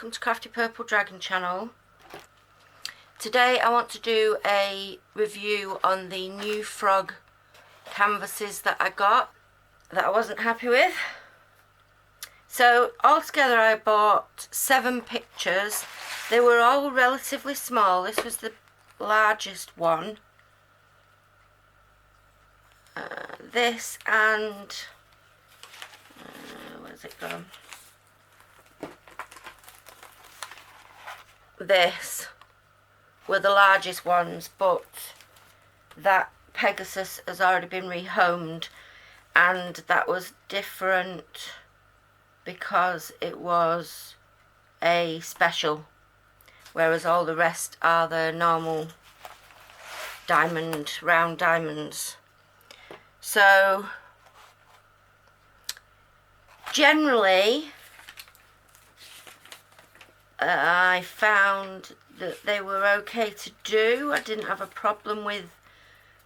welcome to Crafty Purple Dragon channel. Today I want to do a review on the Newfrog canvases that I got that I wasn't happy with. So altogether I bought 7 pictures. They were all relatively small. This was the largest one. This and where's it gone? This were the largest ones, but that Pegasus has already been rehomed, and that was different because it was a special, whereas all the rest are the normal diamond, round diamonds. So generally I found that they were okay to do. I didn't have a problem with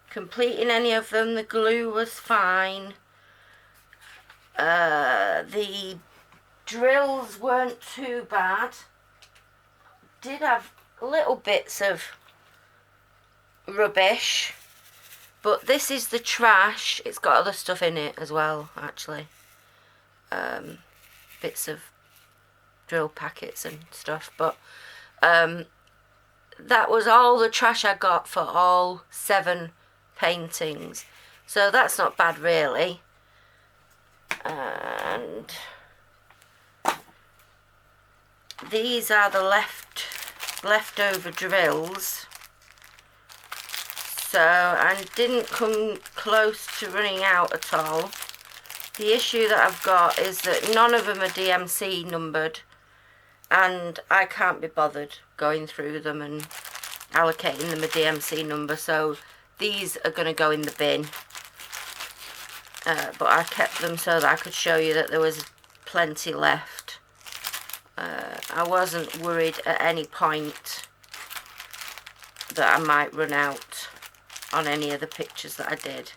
completing any of them. The glue was fine. The drills weren't too bad. Did have little bits of rubbish, but this is the trash. It's got other stuff in it as well, actually. Bits of drill packets and stuff, but that was all the trash I got for all 7 paintings, so that's not bad really. And these are the leftover drills, so I didn't come close to running out at all. The issue that I've got is that none of them are DMC numbered, and I can't be bothered going through them and allocating them a DMC number, so these are going to go in the bin. But I kept them so that I could show you that there was plenty left. I wasn't worried at any point that I might run out on any of the pictures that I did.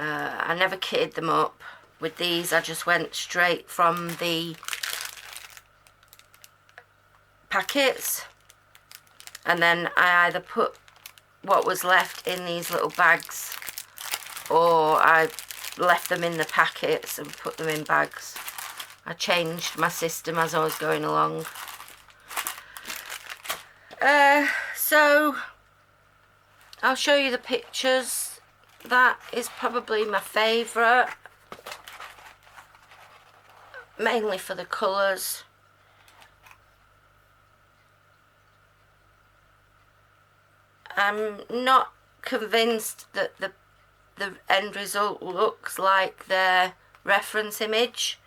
I never kitted them up. With these I just went straight from the packets, and then I either put what was left in these little bags, or I left them in the packets and put them in bags. I changed my system as I was going along. So I'll show you the pictures. That is probably my favourite, mainly for the colours. I'm not convinced that the end result looks like their reference image,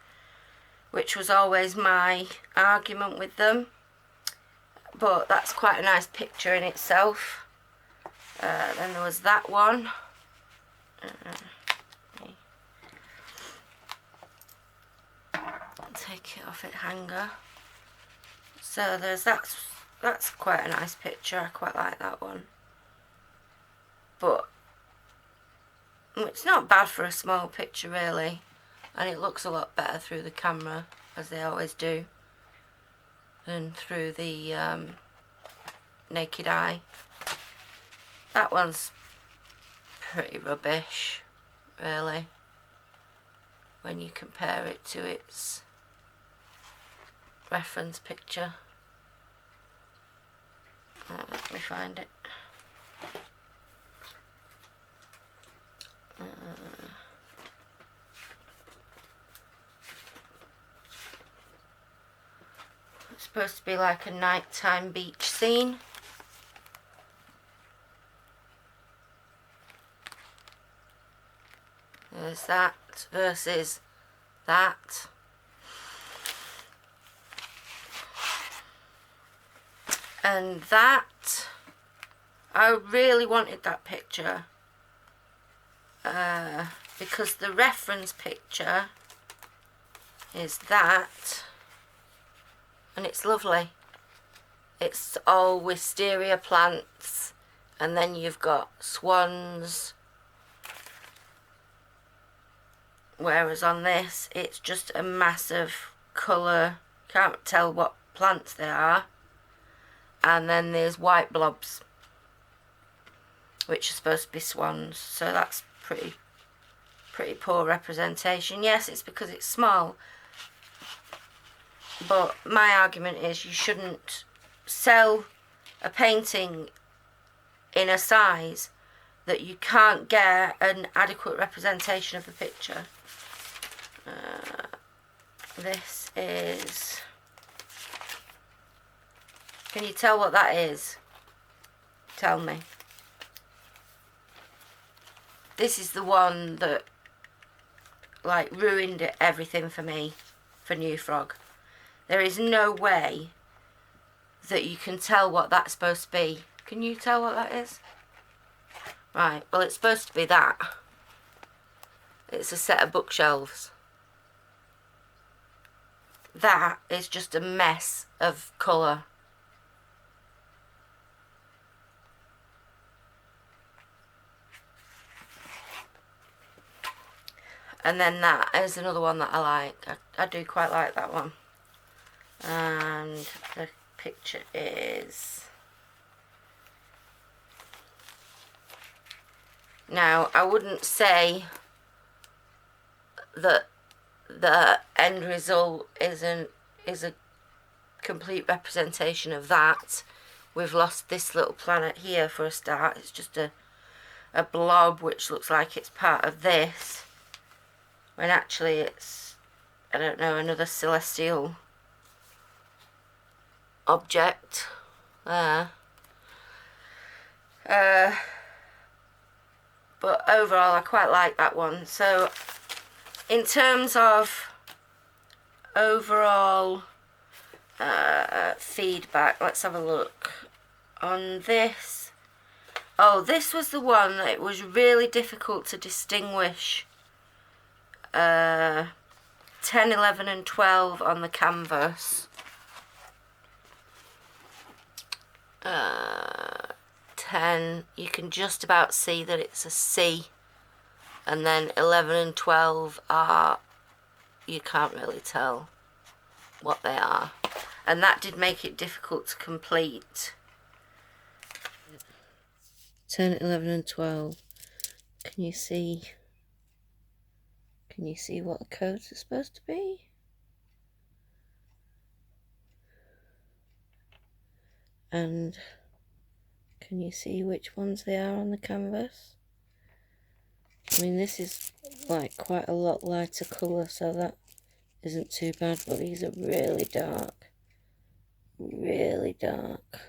which was always my argument with them, but that's quite a nice picture in itself. Then there was that one. Take it off its hanger. So there's that's quite a nice picture. I quite like that one, but it's not bad for a small picture really, and it looks a lot better through the camera, as they always do, than through the naked eye. That one's pretty rubbish really when you compare it to its reference picture. Let me find it. It's supposed to be like a nighttime beach scene. There's that versus that. And that, I really wanted that picture because the reference picture is that, and it's lovely. It's all wisteria plants, and then you've got swans whereas on this it's just a massive colour, can't tell what plants they are, and then there's white blobs which are supposed to be swans, so that's pretty poor representation. Yes, it's because it's small, but my argument is you shouldn't sell a painting in a size that you can't get an adequate representation of the picture. This is... Can you tell what that is? Tell me. This is the one that like ruined everything for me for Newfrog. There is no way that you can tell what that's supposed to be. Can you tell what that is? Right, well it's supposed to be that. It's a set of bookshelves. That is just a mess of colour. And then that is another one that I like. I do quite like that one. And the picture is... Now, I wouldn't say that the end result is a complete representation of that. We've lost this little planet here for a start. It's just a blob which looks like it's part of this, when actually it's, I don't know, another celestial object there. But overall I quite like that one. So in terms of overall feedback, let's have a look on this. Oh, this was the one that it was really difficult to distinguish 10, 11 and 12 on the canvas. 10, you can just about see that it's a C, and then 11 and 12 are, you can't really tell what they are, and that did make it difficult to complete. 10, 11 and 12, can you see what the codes are supposed to be? And can you see which ones they are on the canvas? I mean, this is like quite a lot lighter colour, so that isn't too bad, but these are really dark. Really dark.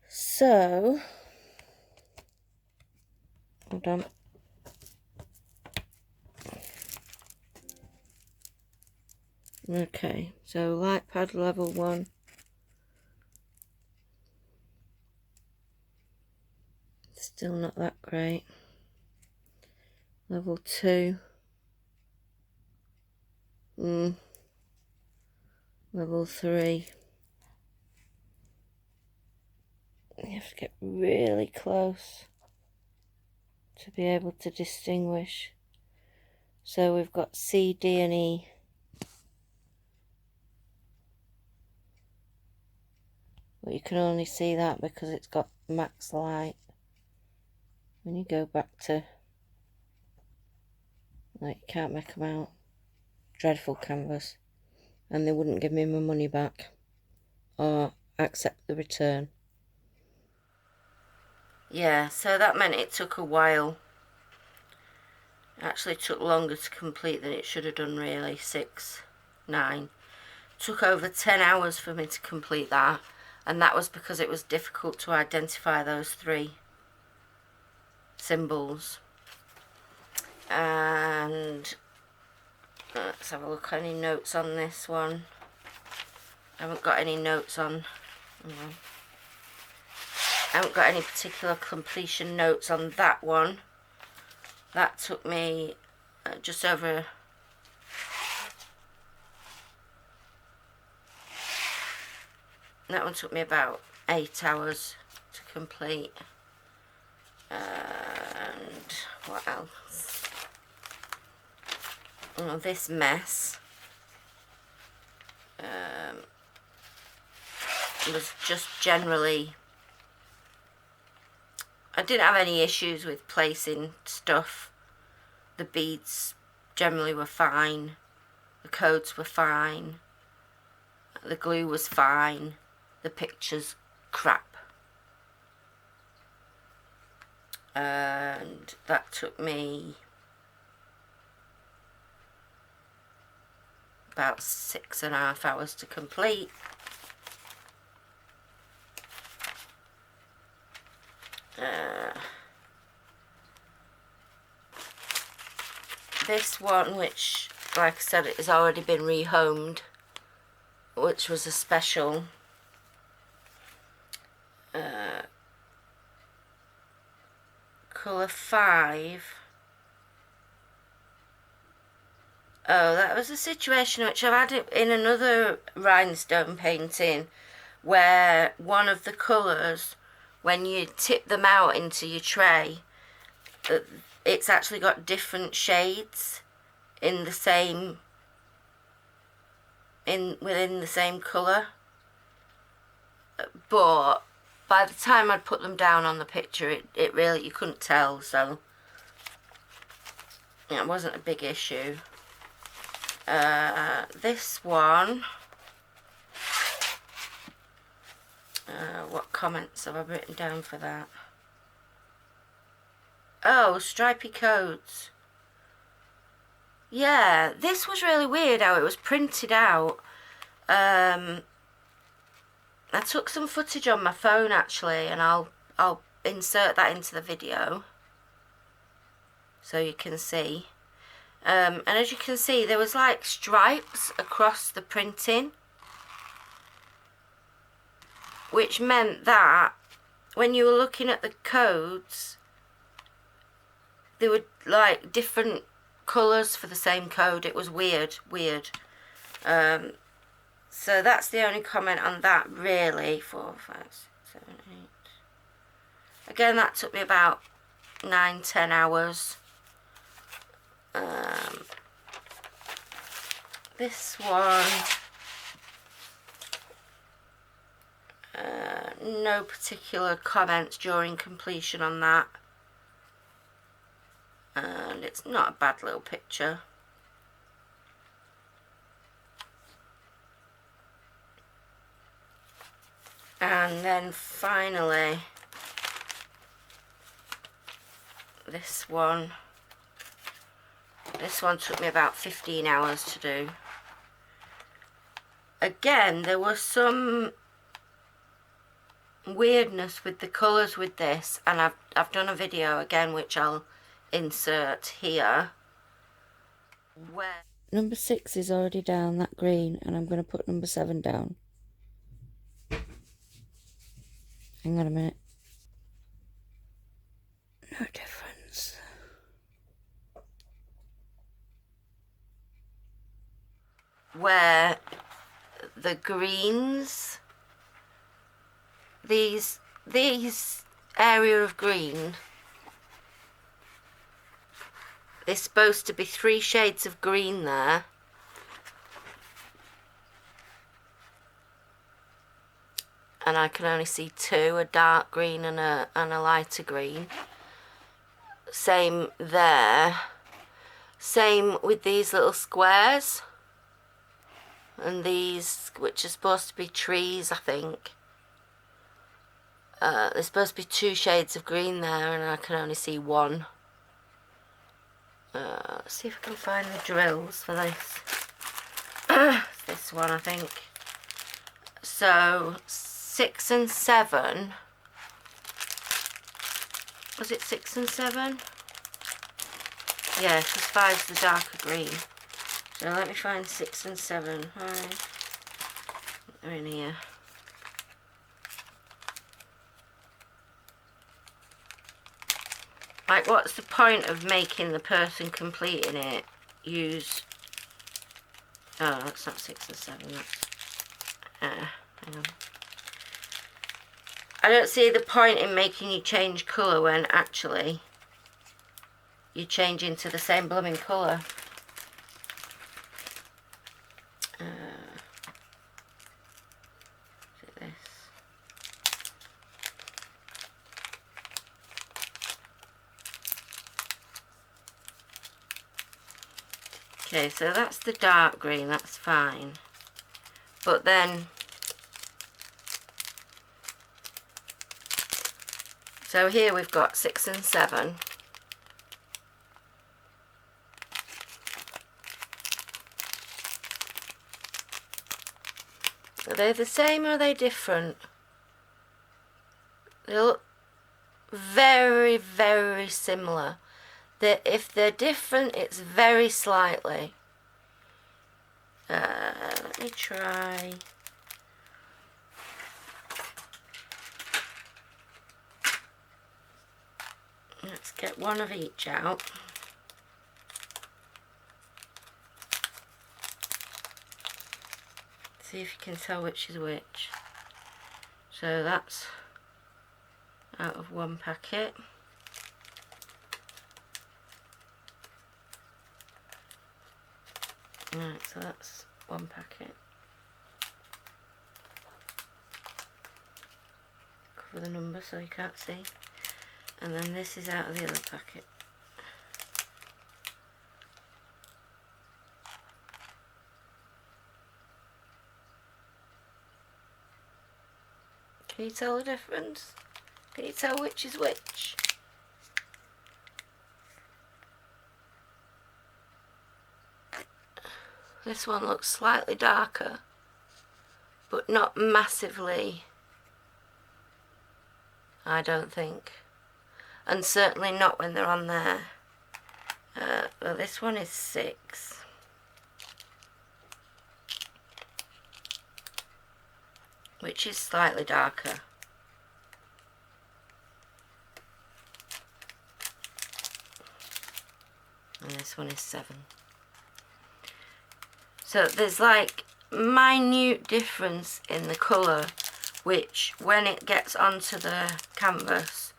So, hold on. Okay, so light pad level 1. Still not that great. Level 2. Level 3. You have to get really close to be able to distinguish. So we've got C, D and E. But you can only see that because it's got max light. When you go back to, like, you can't make them out. Dreadful canvas. And they wouldn't give me my money back or accept the return. Yeah, so that meant it took a while. It actually took longer to complete than it should have done, really. 6, 9. Took over 10 hours for me to complete that, and that was because it was difficult to identify those 3 symbols. And let's have a look. Any notes on this one? I haven't got any notes on. I haven't got any particular completion notes on that one. That took me just over that one took me about 8 hours to complete. And what else? this mess was just generally, I didn't have any issues with placing stuff. The beads generally were fine, the codes were fine, the glue was fine, the pictures crap. And that took me about 6.5 hours to complete. This one, which, like I said, it has already been rehomed, which was a special colour 5. Oh, that was a situation which I've had it in another rhinestone painting, where one of the colours, when you tip them out into your tray, it's actually got different shades in the same, within the same colour. But by the time I'd put them down on the picture, it really, you couldn't tell, so it wasn't a big issue. This one, what comments have I written down for that? Oh, stripy codes. Yeah, this was really weird how it was printed out. I took some footage on my phone actually, and I'll insert that into the video so you can see. And as you can see, there was like stripes across the printing, which meant that when you were looking at the codes, there were like different colours for the same code. It was weird. So that's the only comment on that really. 4, 5, 6, 7, 8. Again, that took me about 9-10 hours. This one, no particular comments during completion on that, and it's not a bad little picture. And then finally this one took me about 15 hours to do. Again, there was some weirdness with the colours with this, and I've done a video again which I'll insert here, where number 6 is already down, that green, and I'm going to put number 7 down. Hang on a minute. No difference. Where the greens, these area of green, there's supposed to be 3 shades of green there, and I can only see 2, a dark green and a lighter green. Same there. Same with these little squares. And these, which are supposed to be trees, I think. There's supposed to be 2 shades of green there, and I can only see 1. Let's see if I can find the drills for this. This one, I think. So 6 and 7. Was it 6 and 7? Yeah, because 5's the darker green. So let me find 6 and 7. Right. They're in here. Like, what's the point of making the person completing it use... Oh, that's not 6 and 7. That's... hang on. I don't see the point in making you change colour when actually you change into the same blooming colour. Is it this? Okay, so that's the dark green, that's fine. But then, so here we've got 6 and 7. Are they the same or are they different? They look very, very similar. If they're different, it's very slightly. Let me try. Let's get one of each out. See if you can tell which is which. So that's out of one packet. Right, so that's one packet. Cover the number so you can't see. And then this is out of the other packet. Can you tell the difference? Can you tell which is which? This one looks slightly darker, but not massively, I don't think. And certainly not when they're on there. Well, this one is 6. Which is slightly darker. And this one is 7. So there's like minute difference in the colour, which when it gets onto the canvas,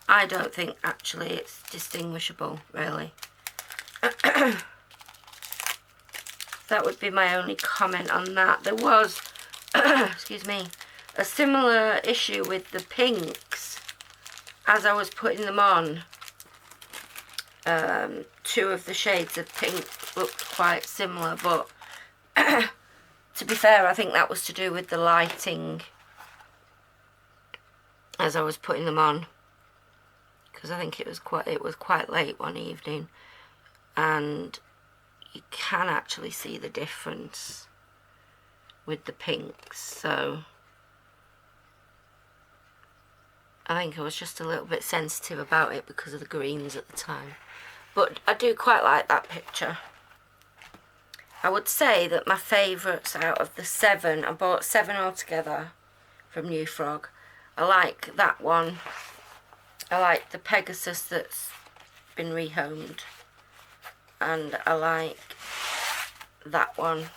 I don't think actually it's distinguishable, really. That would be my only comment on that. There was, excuse me, a similar issue with the pinks as I was putting them on. 2 of the shades of pink looked quite similar, but to be fair, I think that was to do with the lighting as I was putting them on, because I think it was quite late one evening, and you can actually see the difference with the pinks. So I think I was just a little bit sensitive about it because of the greens at the time. But I do quite like that picture. I would say that my favourites out of the 7, I bought 7 altogether from Newfrog. I like that one. I like the Pegasus that's been rehomed. And I like that one.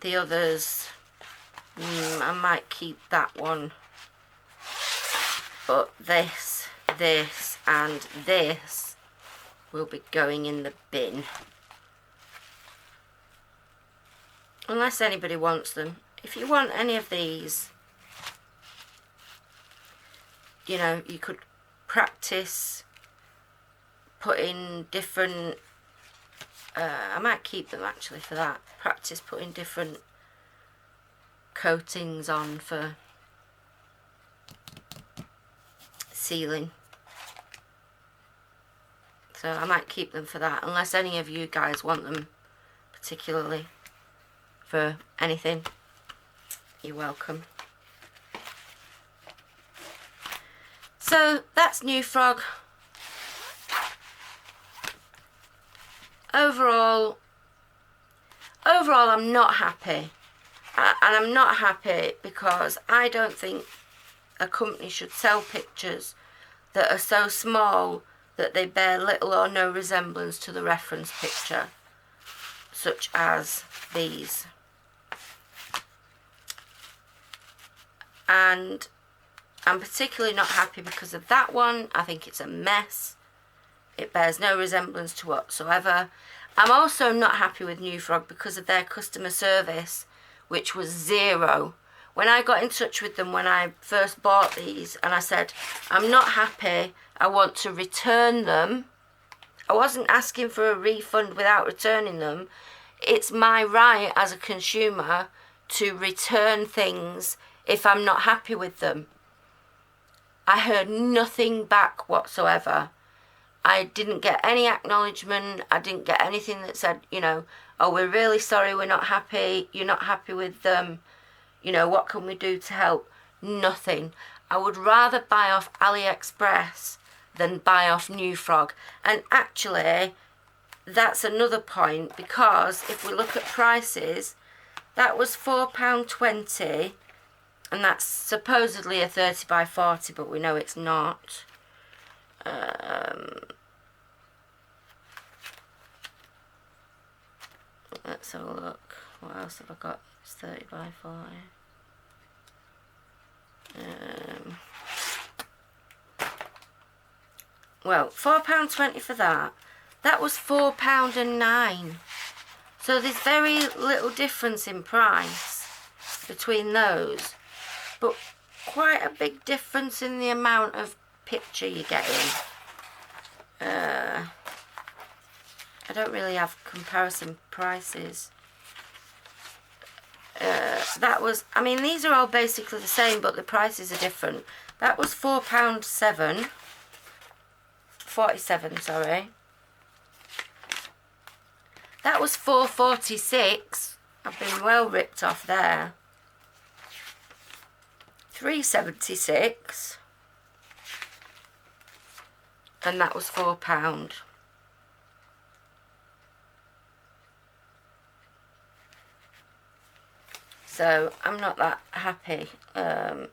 The others, I might keep that one. But this, and this will be going in the bin. Unless anybody wants them. If you want any of these, you know, you could practice putting different, I might keep them actually for that. Practice putting different coatings on for sealing. So I might keep them for that, unless any of you guys want them particularly for anything. You're welcome. So that's Newfrog. Overall I'm not happy. And I'm not happy because I don't think a company should sell pictures that are so small that they bear little or no resemblance to the reference picture, such as these. And I'm particularly not happy because of that one. I think it's a mess. It bears no resemblance to whatsoever. I'm also not happy with Newfrog because of their customer service, which was zero. When I got in touch with them when I first bought these and I said, I'm not happy, I want to return them. I wasn't asking for a refund without returning them. It's my right as a consumer to return things if I'm not happy with them. I heard nothing back whatsoever. I didn't get any acknowledgement. I didn't get anything that said, you know, oh, we're really sorry, we're not happy, you're not happy with them, you know, what can we do to help? Nothing. I would rather buy off AliExpress than buy off Newfrog. And actually, that's another point, because if we look at prices, that was £4.20, and that's supposedly a 30 by 40, but we know it's not. Let's have a look. What else have I got? It's 30 by 40. Well, £4.20 for that. That was £4.09. So there's very little difference in price between those, but quite a big difference in the amount of picture you're getting. I don't really have comparison prices. That was, I mean, these are all basically the same, but the prices are different. That was £4.47, sorry. That was £4.46. I've been well ripped off there. £3.76. And that was £4. So I'm not that happy. I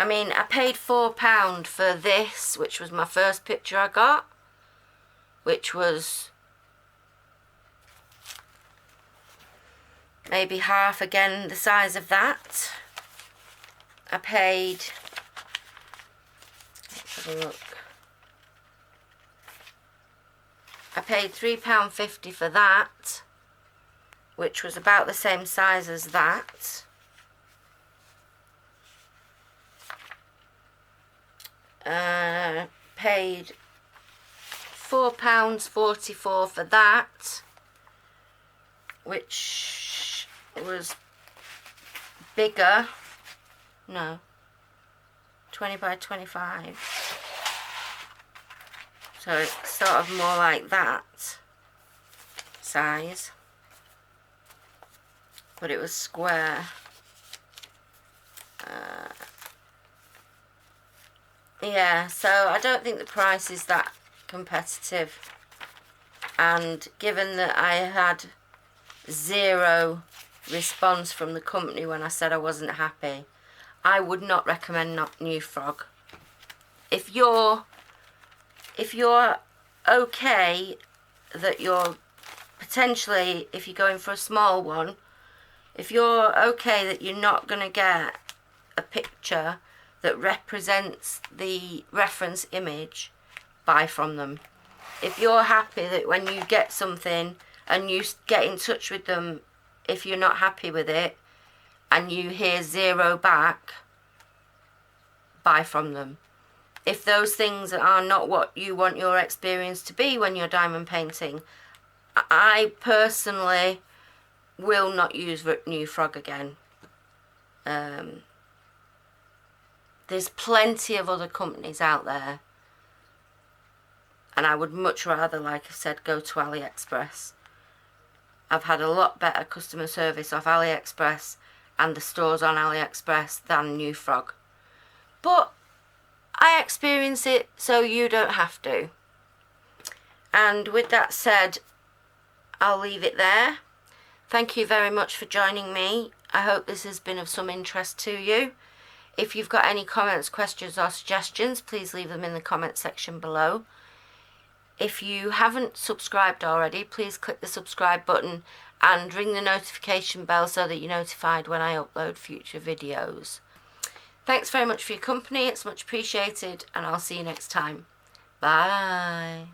mean, I paid £4 for this, which was my first picture I got, which was maybe half again the size of that. I paid, let's have a look. I paid £3.50 for that, which was about the same size as that. Paid £4.44 for that, which was bigger. No, 20 by 25. So it's sort of more like that size, but it was square. Yeah, so I don't think the price is that competitive, and given that I had zero response from the company when I said I wasn't happy, I would not recommend Newfrog. If you're okay that you're potentially, if you're going for a small one, if you're okay that you're not going to get a picture that represents the reference image, buy from them. If you're happy that when you get something and you get in touch with them, if you're not happy with it and you hear zero back, buy from them. If those things are not what you want your experience to be when you're diamond painting, I personally will not use Newfrog again. There's plenty of other companies out there, and I would much rather, like I said, go to AliExpress. I've had a lot better customer service off AliExpress and the stores on AliExpress than Newfrog. But I experience it, so you don't have to. And with that said, I'll leave it there. Thank you very much for joining me. I hope this has been of some interest to you. If you've got any comments, questions or suggestions, please leave them in the comment section below. If you haven't subscribed already, please click the subscribe button and ring the notification bell so that you're notified when I upload future videos. Thanks very much for your company, it's much appreciated, and I'll see you next time. Bye.